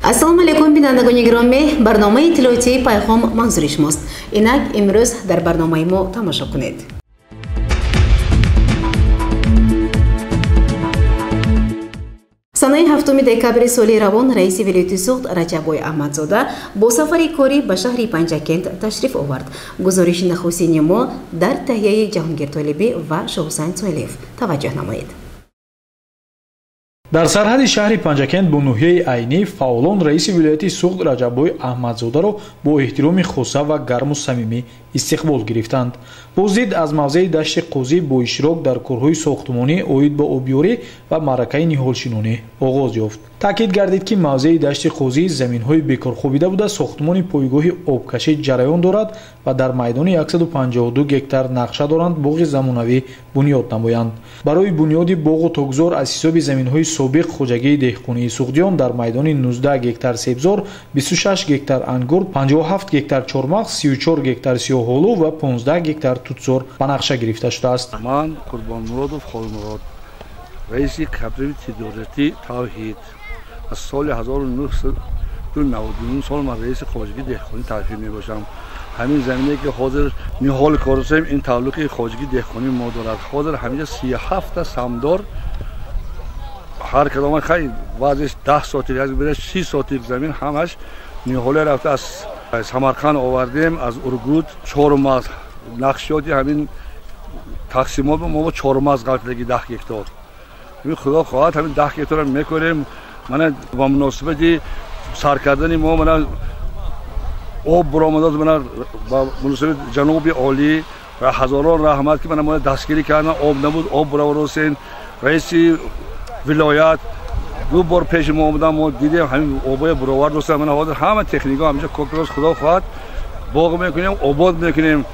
Ассалому алейкум бинандагони гироми, барномаи иттилоотии пайғом манзури шумост. Инак имрӯз дар барномаи мо тамошо кунед. санаи 7 декабри соли равон раиси вилояти суғд Раҷаббой Аҳмадзода бо сафари корӣ ба шаҳри Панҷакент ташриф овард. Гузориши нахустини мо дар таҳияи Ҷаҳонгиртолибӣ ва Шоҳусайн Соилиев. Таваҷҷӯҳ намоед. дар сарҳади шаҳри Панҷакент бо ноҳияи айнӣ фаъолон раиси вилояти суғд Раҷаббой Аҳмадзодаро бо эҳтироми хоса ва гарму самимӣ истиқбол гирифтанд. бо зид аз мавзеи дашти Қозӣ бо иштирок дар корҳои сохтмонӣ оид ба обёрӣ ва маъракаи ниҳолшинонӣ оғоз ёфт. таъкид гардид ки мавзеи дашти Қозӣ заминҳои бекорхобида буда сохтмони пойгоҳи обкашӣ ҷараён дорад ва дар майдони 152 гектар нақша доранд боғи замонавӣ бунёд намоянд. барои бунёди боғу тогзор аз ҳисоби заминҳои собиқ хоҷагии деҳқонии суғдиён дар майдони 19 гектар себзор, 26 гектар ангур, 57 гектар чормағз, 34 гектар сиёҳолу ва 15 гектар тутзор ба нақша гирифта шудааст. ман Қурбонмуродов Холмурод, раиси кооперативи тиҷорати Тавҳид, аз соли 1999 сол ман раиси хоҷагии деҳқонии Тавҳид мебошам. ҳамин замине ки ҳозир ниҳоли кор дошем ин тааллуқи хоҷагии деҳқонии мо дорад. ҳозир ҳаминҷа 37 та самдор ҳар кадом хай баъзеш 10 сотик, 30 сотик замин ҳамаш ниҳоле рафта аз Самарқанд овардем, аз Ургут, Чормағз нақшиёти ҳамин тақсимот мо 4 мағз ғафлаги 10 гектар. ин худо хоҳад ҳамин 10 гектар мекунем. мана ба муносибати сар кардани мо мана об буромадад мана ба муносибати ҷаноби олӣ ва ҳазорон раҳмат ки мана мо дастгирӣ кардан об набуд об бураваросен. раиси вилоят ду бор пеши мо омадан мо дидем ҳамин обои буровар достан. мана ҳозир ҳама техника ҳамҷа коркурос худо хоҳад боғ мекунем, обод мекунем,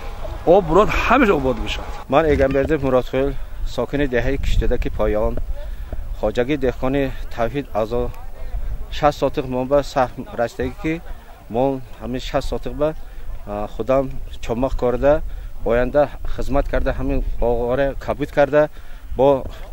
об бурод ҳамеш обод мешавад. ман Эгамбердиев Муратхоил, сокини деҳаи Киштадаки Поён, хоҷагии деҳқони Тавҳид азо 60 сотиқ мо ба саҳм растагӣ ки мо ҳамин 60 сотиқ ба худам чомақ корда оянда хизмат карда ҳамин боғоре кабуд карда бо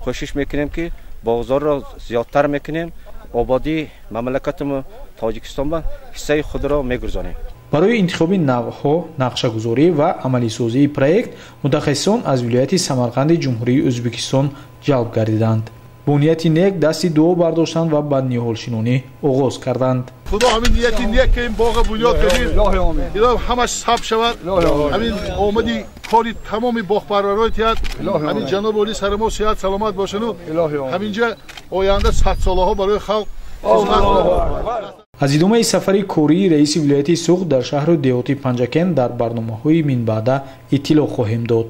кӯшиш мекунем ки боғзорро зиёдтар мекунем, ободии мамлакатимо Тоҷикистон ба ҳиссаи худро мегузорем. барои интихоби навъҳо, нақшагузорӣ ва амалисозии проект мутахассисон аз вилояти Самарқанди Ҷумҳурии Ӯзбекистон ҷалб гардиданд. бо нияти нек дасти дуо бардоштанд ва ба ниҳолшинонӣ оғоз карданд. худо ҳамин нияти нек ки ин боға бунёд кардид ино ҳамаш саб шавад. ҳамин омади кори тамоми боғпарварои тиҳад ҳамин ҷаноб оли сари мо сиҳат саломат бошану ҳаминҷа оянда садсолаҳо барои халқ аз идомаи сафари кории раиси вилояти суғд дар шаҳру деҳоти Панҷакент дар барномаҳои минбаъда иттилоъ хоҳем дод.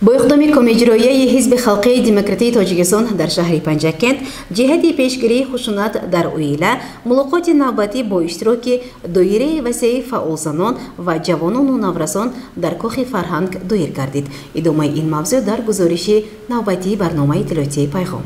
бо иқдоми комиҷроияи ҳизби халқии демократии Тоҷикистон дар шаҳри Панҷакент ҷиҳати пешгирии хушунат дар оила мулоқоти навбатӣ бо иштироки доираи васеи фаъолзанон ва ҷавонону наврасон дар кӯхи фарҳанг доир гардид. идомаи ин мавзӯъ дар гузориши навбатии барномаи иттилоотии пайғом.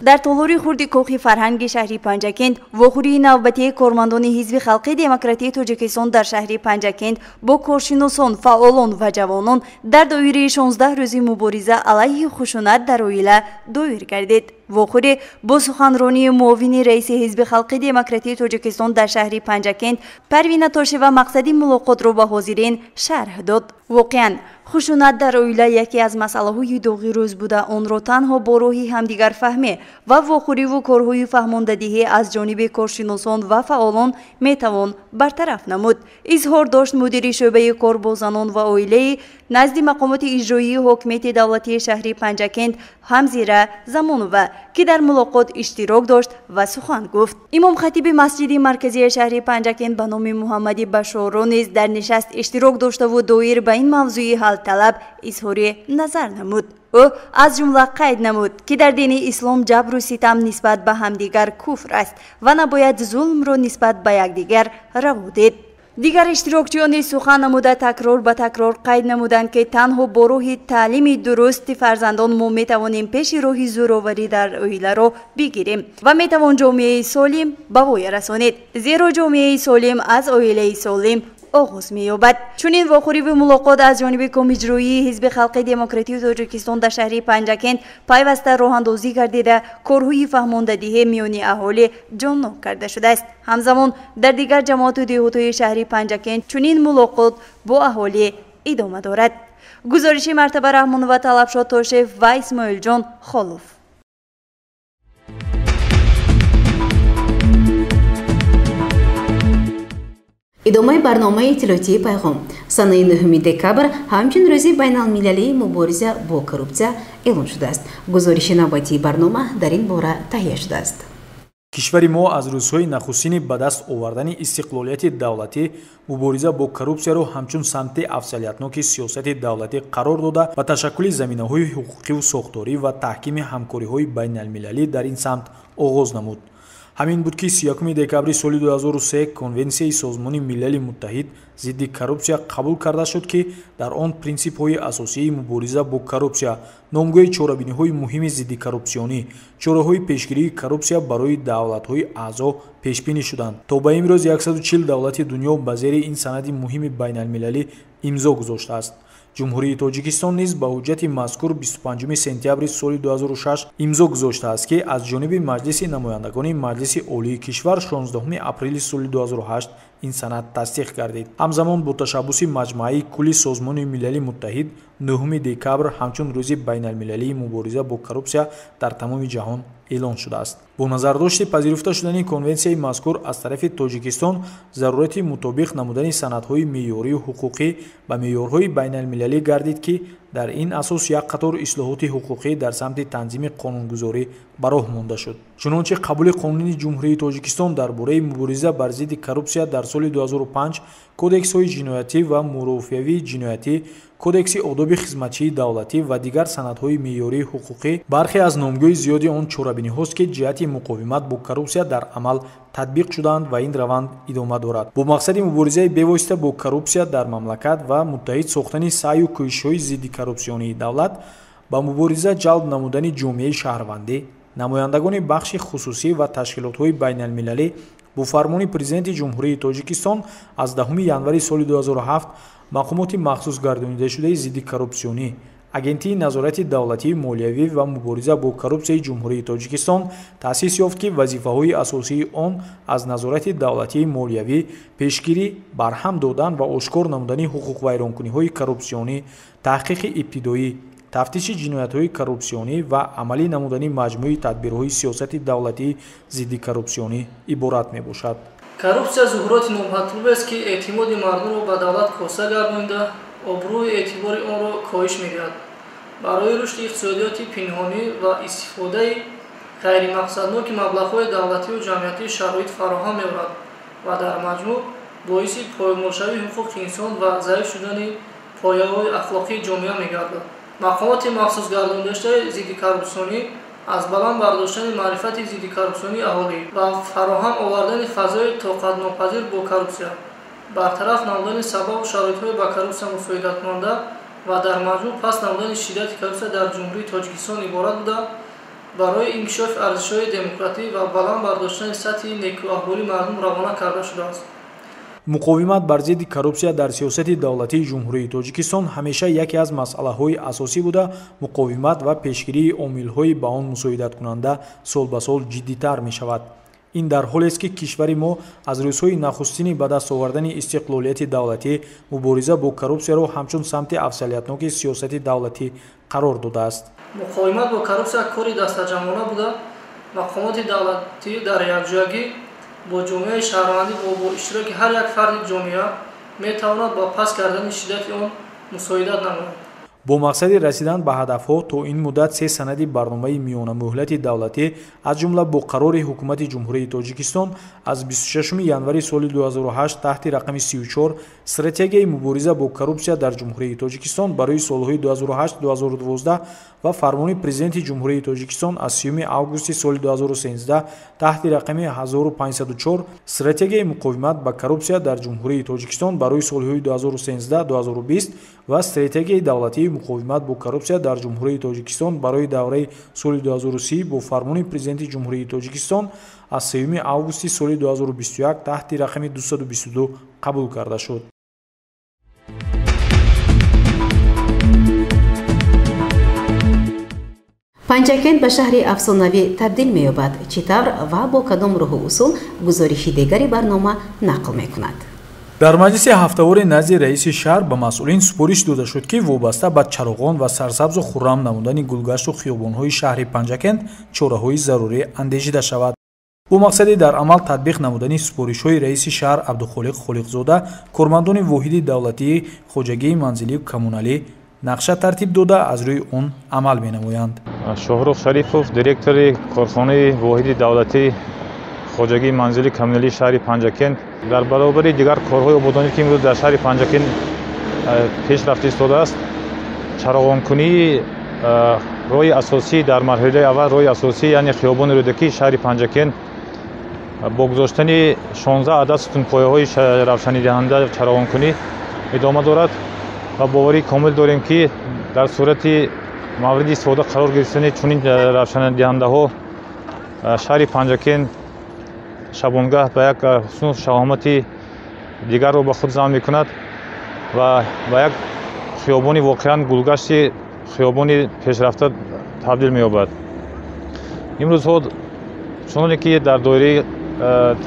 дар толори хурди кӯхи фарҳанги шаҳри Панҷакент вохӯрии навбатии кормандони ҳизби халқии демократии Тоҷикистон дар шаҳри Панҷакент бо коршиносон, фаъолон ва ҷавонон дар доираи 16 рӯзи мубориза алайҳи хушунат дар оила доир гардид. вохӯрӣ бо суханронии муовини раиси ҳизби халқии демократии Тоҷикистон дар шаҳри Панҷакент Парвина Тошева мақсади мулоқотро ба ҳозирин шарҳ дод. воқеан хушунат дар оила яке аз масъалаҳои доғи рӯз буда онро танҳо бо роҳи ҳамдигарфаҳмӣ ва вохӯриву корҳои фаҳмондадиҳӣ аз ҷониби коршиносон ва фаъолон метавон бартараф намуд. изҳор дошт мудири шӯъбаи кор бо занон ва оилаи назди мақомоти иҷроии ҳокимияти давлатии шаҳри Панҷакент Ҳамзира Замонова ки дар мулоқот иштирок дошт ва сухан гуфт. имом-хатиби масҷиди марказии шаҳри Панҷакент ба номи Муҳаммади Башоро низ дар нишаст иштирок доштаву доир ба ин мавзӯи ҳалталаб изҳори назар намуд. ӯ аз ҷумла қайд намуд ки дар дини ислом ҷабру ситам нисбат ба ҳамдигар куфр аст ва набояд зулмро нисбат ба якдигар раво дид. дигар иштирокчиён низ сухан намуда такрор ба такрор қайд намуданд ки танҳо бо роҳи таълими дурусти фарзандон мо метавонем пеши роҳи зӯроварӣ дар оиларо бигирем ва метавон ҷомеаи солим ба воя расонед. зеро ҷомеаи солим аз оилаи солим آغاز می‌یابد. چنین واخوری و ملاقات از جانب کمیجرویی حزب خلق دموکراتیک تاجیکستان در شهر پنجکند پیوسته راه‌اندازی گردیده کارهای فهماندهی میان اهالی جانب کرده شده است. همزمان در دیگر جماعت دهاتی شهر پنجکند چنین ملاقات با اهالی ادامه دارد. گزارش مرتبه رحمان و طلبشاد تاشف و اسماعیل جان خالوف. ادامه برنامه اطلاعاتی پیغام سنه 9 دکبر همچون روز بین المللی مبارزه با کروپسیا اعلام شده است. گزارش نوبتی برنامه در این باره تهیه شده است. کشوری ما از روزهای نخستین به دست آوردن استقلالیت دولتی مبارزه با کروپسیا را همچون سمت افضلیتناک سیاست دولتی قرار داده و تشکل زمینه‌های حقوقی و ساختاری و تحکیم همکاری‌های بین المللی در این سمت آغاز نمود. همین بود که 31 دکبر سال 2003 کنونسیای سازمان ملل متحد ضد کروپسیا قبول کرده شد که در آن پرینسیپ‌های اساسی مبارزه با کروپسیا، نامگوی چاره‌بینی‌های مهم ضد کروپسیونی، چاره‌های پیشگیری کروپسیا برای دولت‌های اعضا پیش‌بینی شدند. تا به امروز 140 دولت دنیا به زیر این سند مهم بین‌المللی امضا گذاشته است. جمهوری تاجیکستان نیز با حجت مذکور 25 سپتامبر سال 2006 امضا گذاشته است که از جانب مجلس نمایندگان مجلس عالی کشور 16 اپریل سال 2008 این سند تصدیق گردید. همزمان با تشبث مجمع کلی سازمان ملل متحد 9 دکبر همچون روز بین المللی مبارزه با کروپسیا در تمام جهان اعلان شده است. با نظرداشت پذیرفته شدن کنونسیای مذکور از طرف تاجیکستان ضرورت مطابق نمودن سندهای معیاری و حقوقی به معیارهای بین المللی گردید که در این اساس یک قطار اصلاحات حقوقی در سمت تنظیم قانونگذاری به راه مانده شد. چنانچه قبول قانون جمهوری تاجیکستان درباره مبارزه بر ضد کروپسیا در سال 2005 کودکس های جنایتی و مرافعوی جنایتی، کودکس آداب خدمتچی دولتی و دیگر سندهای معیاری حقوقی برخی از نامگوی زیادی آن چاره‌بینی هاست که جهت مقاومت با کروپسیا در عمل تطبیق شدند و این روند ادامه دارد. با مقصد مبارزه بواسطه با کروپسیا در مملکت و متحد ساختن سعی و کوشش‌های ضد کروپسیونی دولت با مبارزه جلب نمودن جامعه شهروندی، نمایندگان بخش خصوصی و تشکیلات‌های بین‌المللی با فرمان پرزیدنت جمهوری تاجیکستان از 10 январи سال 2007 مقامات مخصوص گردانیده شده ضد کروپسیونی، агентии назорати давлатии молиявӣ ва мубориза бо коррупсияи ҷумҳурии тоҷикистон таъсис ёфт ки вазифаҳои асосии он аз назорати давлатии молиявӣ пешгирӣ, барҳам додан ва ошкор намудани ҳуқуқвайронкуниҳои коррупсионӣ, таҳқиқи ибтидоӣ, тафтиши ҷиноятҳои коррупсионӣ ва амалӣ намудани маҷмӯи тадбирҳои сиёсати давлатии зидди коррупсионӣ иборат мебошад. коррупсия зуҳуроти номатлубест ки эътимоди мардумро ба давлат коса гардонида обрӯи эътибори онро коҳиш медиҳад. барои рушди иқтисодиёти пинҳонӣ ва истифодаи ғайримақсадноки маблағҳои давлативу ҷамъиятӣ шароит фароҳам меорад ва дар маҷмӯъ боиси поймолшавии ҳуқуқи инсон ва заиф шудани пояҳои ахлоқии ҷомеа мегардад. мақомоти махсус гардонидаштаи зидди коррупсионӣ аз баланд бардоштани маърифати зидди коррупсионии аҳолӣ ва фароҳам овардани фазои тоқатнопазир бо коррупсия, бартараф намудани сабабу шароитҳои ба коррупсия мусоидатмонда ва дар маҷмӯъ паст намудани шиддати коррупсия дар ҷумҳурии тоҷикистон иборат буда, барои инкишофи арзишҳои демократӣ ва баланд бардоштани сатҳи некуаҳволии мардум равона карда шудааст. муқовимат бар зидди коррупсия дар сиёсати давлатии ҷумҳурии тоҷикистон ҳамеша яке аз масъалаҳои асосӣ буда, муқовимат ва пешгирии омилҳои ба он мусоидаткунанда сол ба сол ҷиддитар мешавад. ин дар ҳолест ки кишвари мо аз рӯзҳои нахустини ба даст овардани истиқлолияти давлатӣ мубориза бо коррупсияро ҳамчун самти афзалиятноки сиёсати давлатӣ қарор додааст. муқовимат бо коррупсия кори дастаҷамона буда, мақомоти давлатӣ дар якҷоягӣ бо ҷомеаи шаҳрвандӣ ва бо иштироки ҳар як фарди ҷомеа метавонад ба паст кардани шиддати он мусоидат намояд. бо мақсади расидан ба ҳадафҳо то ин муддат се санади барномаи миёнамуҳлати давлатӣ аз ҷумла бо қарори ҳукумати ҷумҳурии тоҷикистон аз 26 январи соли 2008 таҳти рақами 34 стратегияи мубориза бо коррупсия дар ҷумҳурии тоҷикистон барои солҳои 2008-2012 ва фармони президенти ҷумҳурии тоҷикистон аз 30 августи соли 2013 таҳти рақами 1504 стратегияи муқовимат ба коррупсия дар ҷумҳурии тоҷикистон барои солҳои 2013-2020 ва стратегияи давлатии муқовимат бо коррупсия дар ҷумҳурии тоҷикистон барои давраи соли 2030 бо фармони президенти ҷумҳурии тоҷикистон аз 3 августи соли 2021 таҳти рақами 222 қабул карда шуд. панҷакент ба шаҳри афсонавӣ табдил меёбад. чӣ тавр ва бо кадом роҳу усул гузориши дигари барнома нақл мекунад. дар маҷлиси ҳафтавори назди раиси шаҳр ба масъулин супориш дода шуд ки вобаста ба чароғон ва сарсабзу хуррам намудани гулгашту хиёбонҳои шаҳри панҷакент чораҳои зарурӣ андешида шавад. бо мақсади дар амал татбиқ намудани супоришҳои раиси шаҳр абдухолиқ холиқзода, кормандони воҳиди давлатии хоҷагии манзилию коммуналӣ нақша тартиб дода аз рӯи он амал менамоянд. шоҳрух шарифов, директори корхонаи воҳиди давлатии хоҷагии манзили коммуналии шаҳри панҷакент, дар баробари дигар корҳои ободонӣ ки имрӯз дар шаҳри панҷакент пешрафт истодааст, чароғонкунии роҳи асосӣ дар марҳилаи аввал, роҳи асосӣ яъне хиёбони рӯдакии шаҳри панҷакент бо гузоштани 16 адад сутунпояҳои равшанидаҳанда чароғонкунӣ идома дорад ва боварии комил дорем ки дар сурати мавриди истифода қарор гирифтани чунин равшанидаҳандаҳо шаҳри панҷакент шабонгаҳ ба як ҳусну шаҳомати дигарро ба худ замъ мекунад ва ба як хиёбони воқеан гулгашти хиёбони пешрафта табдил меёбад. имрӯзҳо чуноне ки дар доираи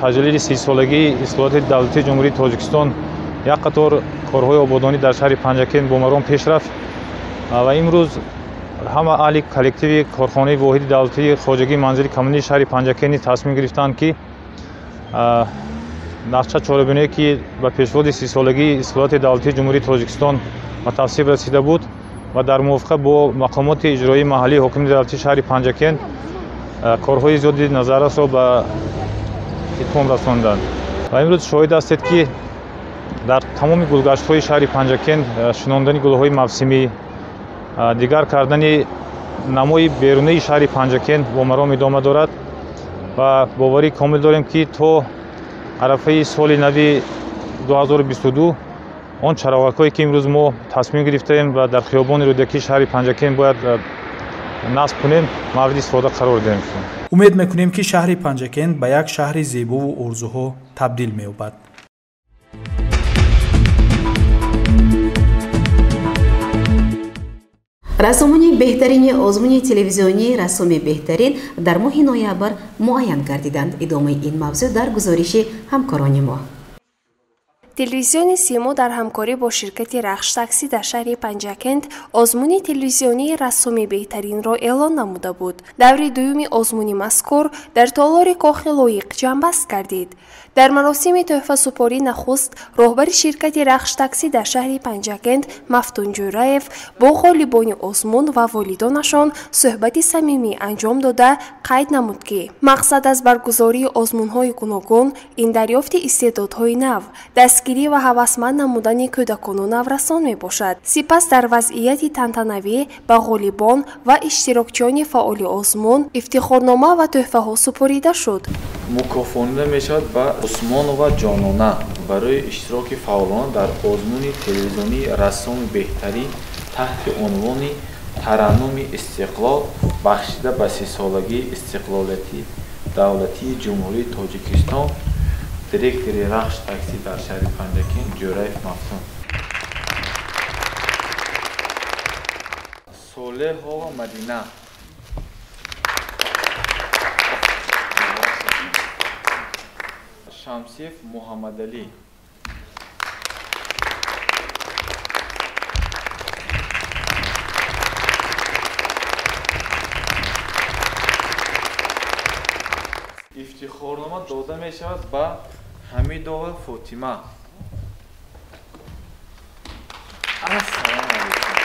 таҷлили 30-солагии ислоҳоти давлатии ҷумҳурии тоҷикистон як қатор корҳои ободонӣ дар шаҳри панҷакент бо маром пеш рафт ва имрӯз ҳама аҳли коллективи корхонаи воҳиди давлатии хоҷагии манзили коммуналии шаҳри панҷакент тасмим гирифтанд ки нақша чорабиние ки ба пешводи 30-солагии ислоҳоти давлатии ҷумҳурии тоҷикистон ба тавсиб расида буд ва дар мувофиқа бо мақомоти иҷроии маҳаллии ҳокими давлатии шаҳри панҷакент корҳои зиёди назаррасро ба итмом расонданд. ва имрӯз шоҳид ҳастед ки дар тамоми гулгаштҳои шаҳри панҷакент шинондани гулҳои мавсимӣ, дигар кардани намои берунии шаҳри панҷакент бо маром идома дорад ва боварӣ комил дорем ки то арафаи соли нави 2022 он чароғакҳое ки имрӯз мо тасмим гирифтаем ва дар хиёбони рӯдакии шаҳри панҷакент бояд насб кунем, мавриди истифода қарор диҳем. умед мекунем ки шаҳри панҷакент ба як шаҳри зебову орзуҳо табдил меёбад. рассомони беҳтарини озмуни телевизионии рассоми беҳтарин дар моҳи ноябр муайян гардиданд. идомаи ин мавзӯъ дар гузориши ҳамкорони мо. телевизиони симо дар ҳамкорӣ бо ширкати рахш таксӣ дар шаҳри панҷакент озмуни телевизионии рассоми беҳтаринро эълон намуда буд. даври дуюми озмуни мазкур дар толори кохи лоиқ ҷамъбаст гардид. дар маросими тӯҳфасупорӣ нахуст роҳбари ширкати рахш таксӣ дар шаҳри панҷакент мафтун ҷӯраев бо ғолибони озмун ва волидонашон суҳбати самимӣ анҷом дода қайд намуд ки мақсад аз баргузории озмунҳои гуногун ин дарёфти истеъдодҳои нав, дастгирӣ ва ҳавасманд намудани кӯдакону наврасон мебошад. сипас дар вазъияти тантанавӣ ба ғолибон ва иштирокчиёни фаъоли озмун ифтихорнома ва тӯҳфаҳо супорида шуд. мукофонида мешавад ба усмонова ҷонона барои иштироки фаъолона дар озмуни телевизионии рассоми беҳтарин таҳти унвони тараннуми истиқлол бахшида ба 30-солагии истиқлолияти давлатии ҷумҳурии тоҷикистон. директори рахш таксӣ дар шаҳри панҷакент ҷӯраев мафтун. солеҳова мадина, шамсиев муҳаммадалӣ, ифтихорнома дода мешавад ба ҳамидова фотима. ассалому алайкум.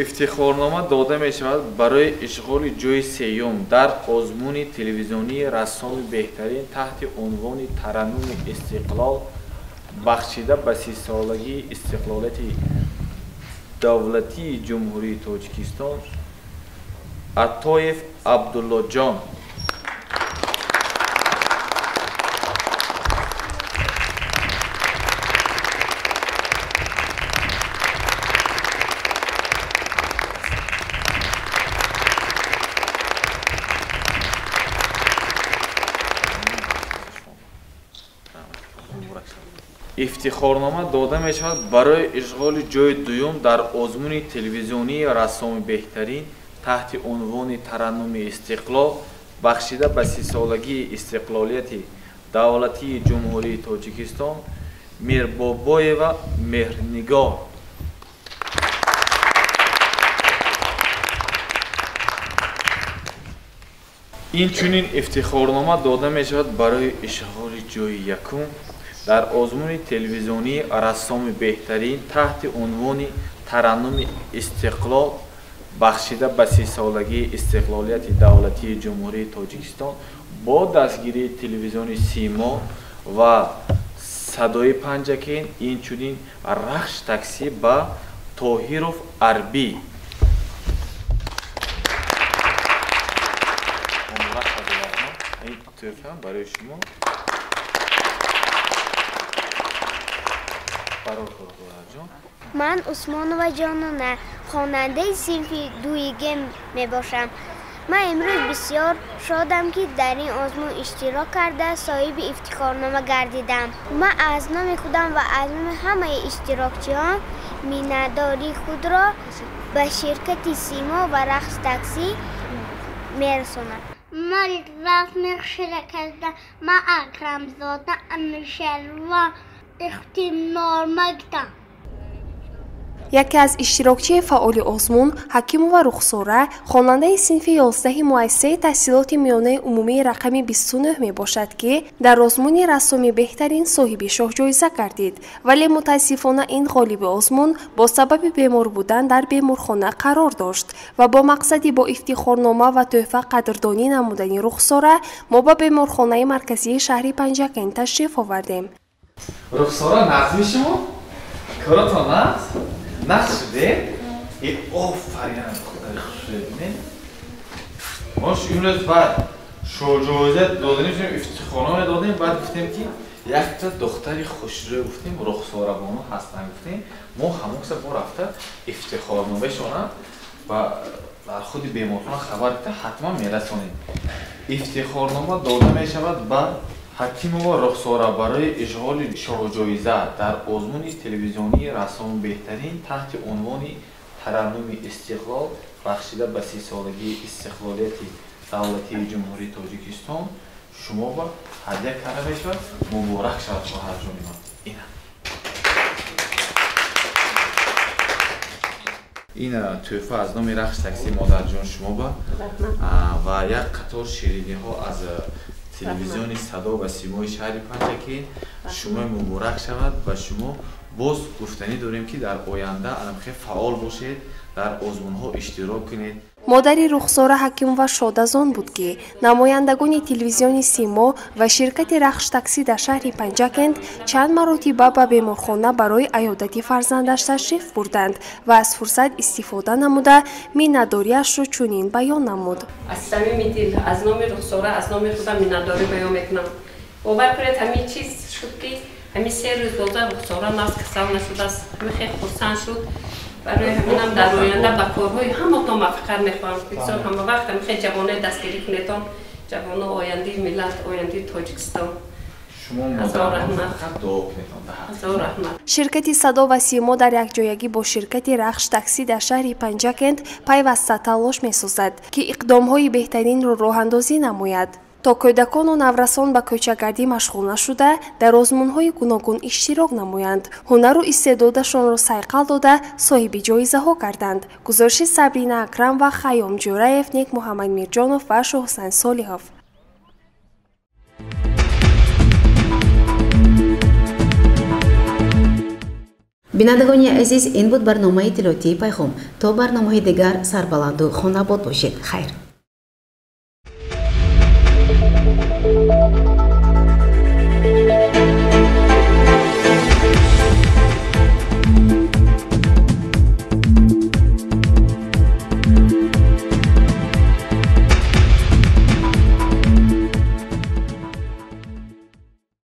ифтихорнома дода мешавад барои ишғоли ҷойи сеюм дар озмуни телевизионии рассоми беҳтарин таҳти унвони тараннуми истиқлол бахшида ба 30-солагии истиқлолияти давлатии ҷумҳурии тоҷикистон. атоев абдуллоҷон, ифтихорнома дода мешавад барои ишғоли ҷои дуюм дар озмуни телевизионии рассоми беҳтарин таҳти унвони тараннуми истиқлол бахшида ба 30 солагии истиқлолияти давлатии ҷумҳурии Тоҷикистон Мирбобоева Меҳрнигор. инчунин ифтихорнома дода мешавад барои ишғоли ҷои якум дар озмуни телевизионии рассоми беҳтарин таҳти унвони тараннуми истиқлол бахшида ба 30 солагии истиқлолияти давлатии ҷумҳурии Тоҷикистон бо дастгирии телевизиони Симо ва Садои Панҷакен инчунин рахш таксӣ ба Тоҳиров Арбӣ. برای شما من عثمانова جانانه خواننده صنف دویگه می باشم. من امروز بسیار شادم که در این آزمون اشتراک کرده صاحب افتخارنامه گردیدم. من از نام خودم و از نام همه اشتراکچیان مینداری خود را به شرکت سیما و رقص تاکسی میرسانم. من رسمی شرکت من اکرم زاده امیرشهروان اختیارنامه. یکی از اشتراکچی فعال آزمون حکیمова رخساره خواننده صنف 11 مؤسسه تحصیلات میانه عمومی رقم 29 می باشد که در آزمون رسمی بهترین صاحب شاه جایزه گردید، ولی متاسفانه این غالب آزمون با سبب بیمار بودن در بیمارخانه قرار داشت و با مقصدی با افتخارنامه و تحفه قدردانی نمودن رخساره ما به بیمارخانه مرکزی شهر پنجکن تشریف آوردیم. رخساره نظمی شما کارتان است؟ نقش شده؟ ای آفرین خدای خوش ببینید. ما امروز بعد شجاعت دادیم، افتخارنامه دادیم، بعد گفتیم که یک تا دختری خوشرو گفتیم رخساره بانو هستن گفتیم ما همون با رفته افتخارنامه شونه و در خود بیمارخانه خبر ده حتما میرسونیم. افتخارنامه داده میشود با حکیمова رخساره برای اشغال شاه جایزه در آزمون تلویزیونی رسام بهترین تحت عنوان ترنم استقلال بخشیده به 30 سالگی استقلالیت دولتی جمهوری تاجیکستان شما با هدیه کرده بشود. مبارک شود خواهر جان من. این تحفه از نام رخش تاکسی مادر جان شما با و یک قطار شیرینی ها از تلویزیون صدا و سیمای شهر پنجکین شما مبارک شود و شما باز گفتنی داریم که در آینده خیلی فعال باشید، در آزمون ها اشتراک کنید. مادری رخساره حکیمова شاد از آن بود که نمایندگان تلویزیون سیما و شرکت رخش تاکسی در شهر پنجکند چند مرتبه به بیمارخانه برای عیادت فرزندش تشریف بردند و از فرصت استفاده نموده مینداریش را چنین بیان نمود. از صمیم دل از نام رخساره از نام خودم مینداری بیان میکنم. باور کنید همین چیز شد که همین 3 روز بوده رخساره ناز کسل نشده است. خیلی خرسند شد. برای همینم در آینده با کارهای همتون موفقیت میخوام. بسیار همه وقت خیلی جوانای دستگیری کنیدن، جوان آینده ملت، آینده تاجیکستان. شرکت صدا و سیما در یکجایگی با شرکت رخش تاکسی در شهر پنجکند پیوسته تلاش می‌سازد که اقدام‌های بهترین را راه‌اندازی نماید تا کودکان و نورسان به کوچه‌گردی مشغول نشده در آزمون‌های گوناگون اشتراک نمایند، هنر و استعدادشان را صیقل داده صاحب جایزه‌ها کردند. گزارش صبرینا اکرم و خیام جورایف، نیک محمد میرجانوف و شاهحسین صالحوف. بینندگان عزیز، این بود برنامه اطلاعاتی پیغام. تا برنامه دیگر سربلند و خاناباد باشید. خیر.